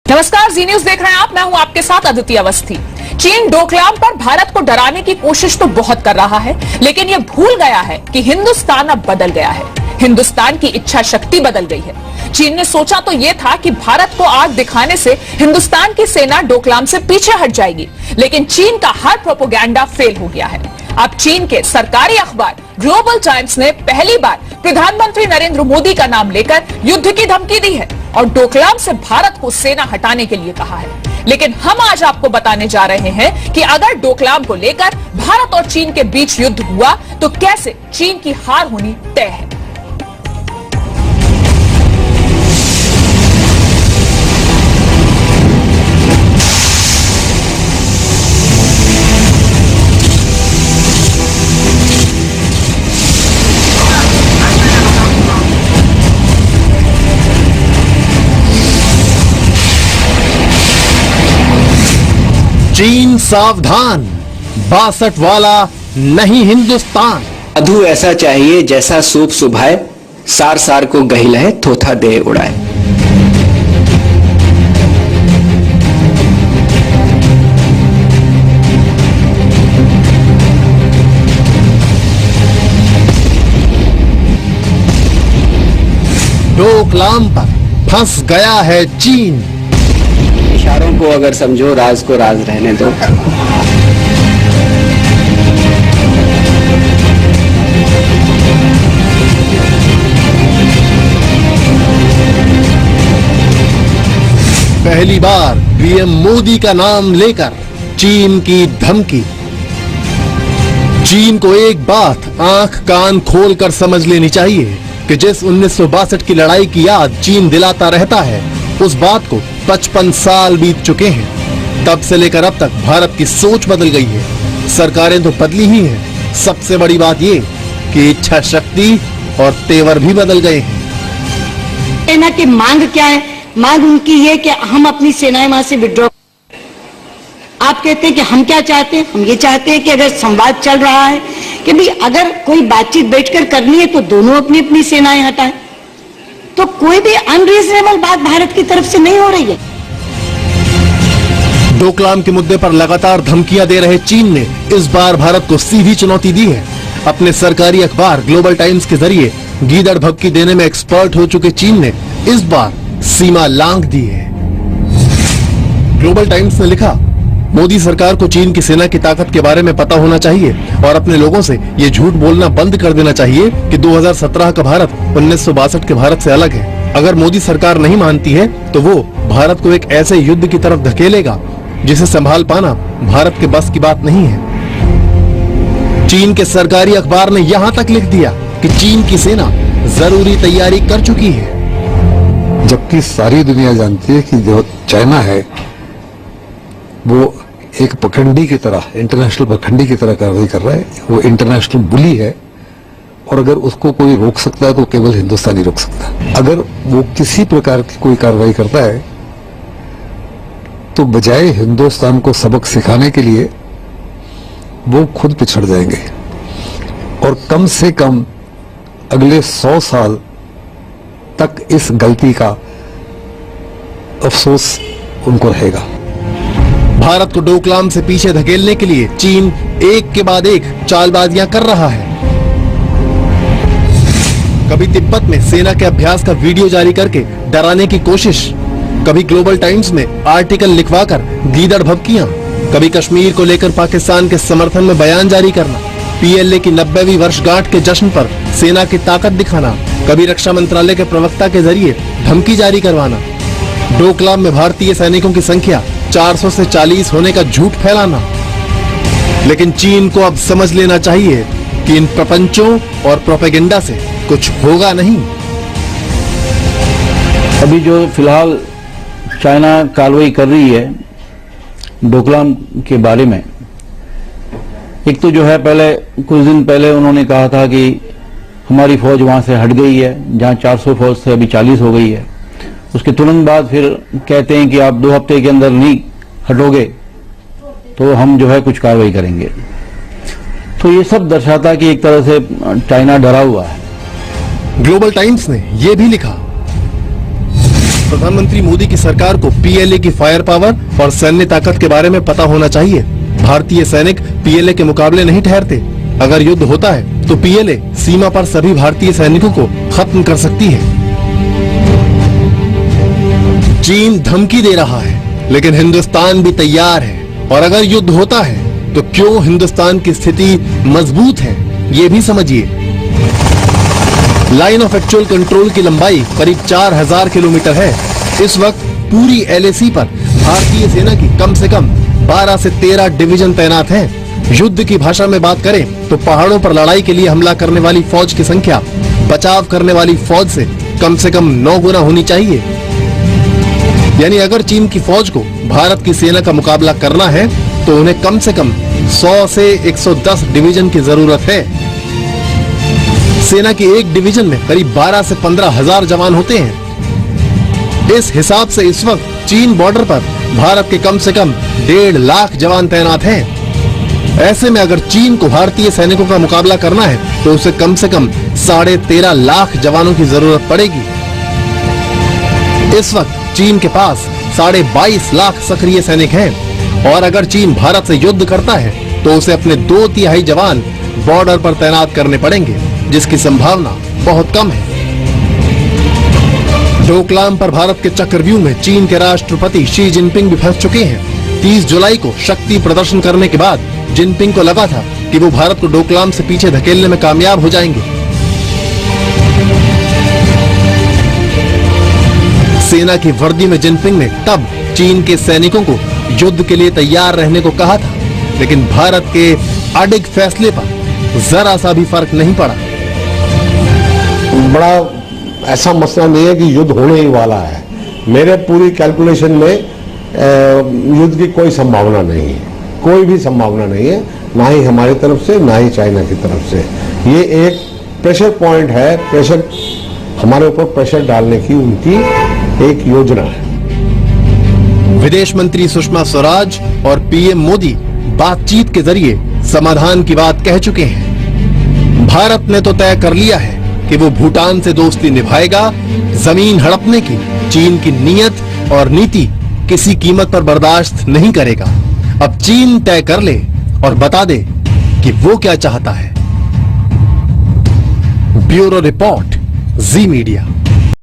नमस्कार, जी न्यूज देख रहे हैं आप। मैं हूं आपके साथ अदिति अवस्थी। चीन डोकलाम पर भारत को डराने की कोशिश तो बहुत कर रहा है, लेकिन यह भूल गया है कि हिंदुस्तान अब बदल गया है। हिंदुस्तान की इच्छा शक्ति बदल गई है। चीन ने सोचा तो यह था कि भारत को आग दिखाने से हिंदुस्तान की सेना डोकलाम से पीछे हट जाएगी, लेकिन चीन का हर प्रोपेगेंडा फेल हो गया है। अब चीन के सरकारी अखबार ग्लोबल टाइम्स ने पहली बार प्रधानमंत्री नरेंद्र मोदी का नाम लेकर युद्ध की धमकी दी है और डोकलाम से भारत को सेना हटाने के लिए कहा है। लेकिन हम आज आपको बताने जा रहे हैं कि अगर डोकलाम को लेकर भारत और चीन के बीच युद्ध हुआ तो कैसे चीन की हार होनी तय है। चीन सावधान, 62 वाला नहीं हिंदुस्तान। मधु ऐसा चाहिए जैसा सूप सुभाए, सार सार को गही लहे थोथा दे उड़ाए। डोकलाम पर फंस गया है चीन। इशारों को अगर समझो, राज को राज रहने दो। पहली बार पीएम मोदी का नाम लेकर चीन की धमकी। चीन को एक बात आंख कान खोलकर समझ लेनी चाहिए कि जिस 1962 की लड़ाई की याद चीन दिलाता रहता है, उस बात को 55 साल बीत चुके हैं। तब से लेकर अब तक भारत की सोच बदल गई है। सरकारें तो बदली ही हैं। सबसे बड़ी बात ये कि इच्छा शक्ति और तेवर भी बदल गए हैं। सेना की मांग क्या है? मांग उनकी ये कि हम अपनी सेनाएं वहां से विड्रॉ। आप कहते हैं कि हम क्या चाहते हैं? हम ये चाहते हैं कि अगर संवाद चल रहा है कि भाई अगर कोई बातचीत बैठकर करनी है तो दोनों अपनी अपनी सेनाएं हटाएं। तो कोई भी अनरीजनेबल बात भारत की तरफ से नहीं हो रही है। डोकलाम के मुद्दे पर लगातार धमकियां दे रहे चीन ने इस बार भारत को सीधी चुनौती दी है। अपने सरकारी अखबार ग्लोबल टाइम्स के जरिए गीदड़ भभकी देने में एक्सपर्ट हो चुके चीन ने इस बार सीमा लांघ दी है। ग्लोबल टाइम्स ने लिखा, मोदी सरकार को चीन की सेना की ताकत के बारे में पता होना चाहिए और अपने लोगों से ये झूठ बोलना बंद कर देना चाहिए कि 2017 का भारत 1962 के भारत से अलग है। अगर मोदी सरकार नहीं मानती है तो वो भारत को एक ऐसे युद्ध की तरफ धकेलेगा जिसे संभाल पाना भारत के बस की बात नहीं है। चीन के सरकारी अखबार ने यहाँ तक लिख दिया कि चीन की सेना जरूरी तैयारी कर चुकी है, जबकि सारी दुनिया जानती है कि जो चाइना है वो एक पखंडी की तरह, इंटरनेशनल पखंडी की तरह कार्रवाई कर रहा है। वो इंटरनेशनल बुली है और अगर उसको कोई रोक सकता है तो केवल हिंदुस्तान ही रोक सकता है। अगर वो किसी प्रकार की कोई कार्रवाई करता है तो बजाय हिंदुस्तान को सबक सिखाने के लिए वो खुद पिछड़ जाएंगे और कम से कम अगले 100 साल तक इस गलती का अफसोस उनको रहेगा। भारत को डोकलाम से पीछे धकेलने के लिए चीन एक के बाद एक चालबाजियां कर रहा है। कभी तिब्बत में सेना के अभ्यास का वीडियो जारी करके डराने की कोशिश, कभी ग्लोबल टाइम्स में आर्टिकल लिखवाकर गीदड़ भभकियां, कभी कश्मीर को लेकर पाकिस्तान के समर्थन में बयान जारी करना, पीएलए की 90वीं वर्षगांठ के जश्न पर सेना की ताकत दिखाना, कभी रक्षा मंत्रालय के प्रवक्ता के जरिए धमकी जारी करवाना, डोकलाम में भारतीय सैनिकों की संख्या 400 से 40 होने का झूठ फैलाना। लेकिन चीन को अब समझ लेना चाहिए कि इन प्रपंचों और प्रोपेगेंडा से कुछ होगा नहीं। अभी जो फिलहाल चाइना कार्रवाई कर रही है डोकलाम के बारे में, एक तो जो है पहले कुछ दिन पहले उन्होंने कहा था कि हमारी फौज वहां से हट गई है, जहां 400 फौज से अभी 40 हो गई है। उसके तुरंत बाद फिर कहते हैं कि आप 2 हफ्ते के अंदर नहीं हटोगे तो हम जो है कुछ कार्रवाई करेंगे। तो ये सब दर्शाता कि एक तरह से चाइना डरा हुआ है। ग्लोबल टाइम्स ने यह भी लिखा, प्रधानमंत्री मोदी की सरकार को पीएलए की फायर पावर और सैन्य ताकत के बारे में पता होना चाहिए। भारतीय सैनिक पीएलए के मुकाबले नहीं ठहरते। अगर युद्ध होता है तो पीएलए सीमा पर सभी भारतीय सैनिकों को खत्म कर सकती है। चीन धमकी दे रहा है, लेकिन हिंदुस्तान भी तैयार है। और अगर युद्ध होता है तो क्यों हिंदुस्तान की स्थिति मजबूत है, ये भी समझिए। लाइन ऑफ एक्चुअल कंट्रोल की लंबाई करीब 4000 किलोमीटर है। इस वक्त पूरी एलएसी पर भारतीय सेना की कम से कम 12 से 13 डिवीजन तैनात हैं। युद्ध की भाषा में बात करें तो पहाड़ों पर लड़ाई के लिए हमला करने वाली फौज की संख्या बचाव करने वाली फौज से कम 9 गुना होनी चाहिए। यानी अगर चीन की फौज को भारत की सेना का मुकाबला करना है तो उन्हें कम से कम 100 से 110 डिवीजन की जरूरत है। सेना के एक डिवीजन में करीब 12 से 15 हजार जवान होते हैं। इस हिसाब से इस वक्त चीन बॉर्डर पर भारत के कम से कम 1.5 लाख जवान तैनात हैं। ऐसे में अगर चीन को भारतीय सैनिकों का मुकाबला करना है तो उसे कम से कम 13.5 लाख जवानों की जरूरत पड़ेगी। इस वक्त चीन के पास 22.5 लाख सक्रिय सैनिक हैं और अगर चीन भारत से युद्ध करता है तो उसे अपने 2/3 जवान बॉर्डर पर तैनात करने पड़ेंगे, जिसकी संभावना बहुत कम है। डोकलाम पर भारत के चक्रव्यूह में चीन के राष्ट्रपति शी जिनपिंग भी फंस चुके हैं। 30 जुलाई को शक्ति प्रदर्शन करने के बाद जिनपिंग को लगा था कि वो भारत को डोकलाम से पीछे धकेलने में कामयाब हो जाएंगे। सेना की वर्दी में जिनपिंग ने तब चीन के सैनिकों को युद्ध के लिए तैयार रहने को कहा था, लेकिन भारत के अडिग फैसले पर जरा सा भी फर्क नहीं पड़ा। बड़ा ऐसा मसला नहीं है कि युद्ध होने ही वाला है। मेरे पूरी कैलकुलेशन में युद्ध की कोई संभावना नहीं है, कोई भी संभावना नहीं है, ना ही हमारी तरफ से ना ही चाइना की तरफ से। ये एक प्रेशर पॉइंट है, प्रेशर हमारे ऊपर प्रेशर डालने की उनकी एक योजना है। विदेश मंत्री सुषमा स्वराज और पीएम मोदी बातचीत के जरिए समाधान की बात कह चुके हैं। भारत ने तो तय कर लिया है कि वो भूटान से दोस्ती निभाएगा। जमीन हड़पने की चीन की नीयत और नीति किसी कीमत पर बर्दाश्त नहीं करेगा। अब चीन तय कर ले और बता दे कि वो क्या चाहता है। ब्यूरो रिपोर्ट, जी मीडिया।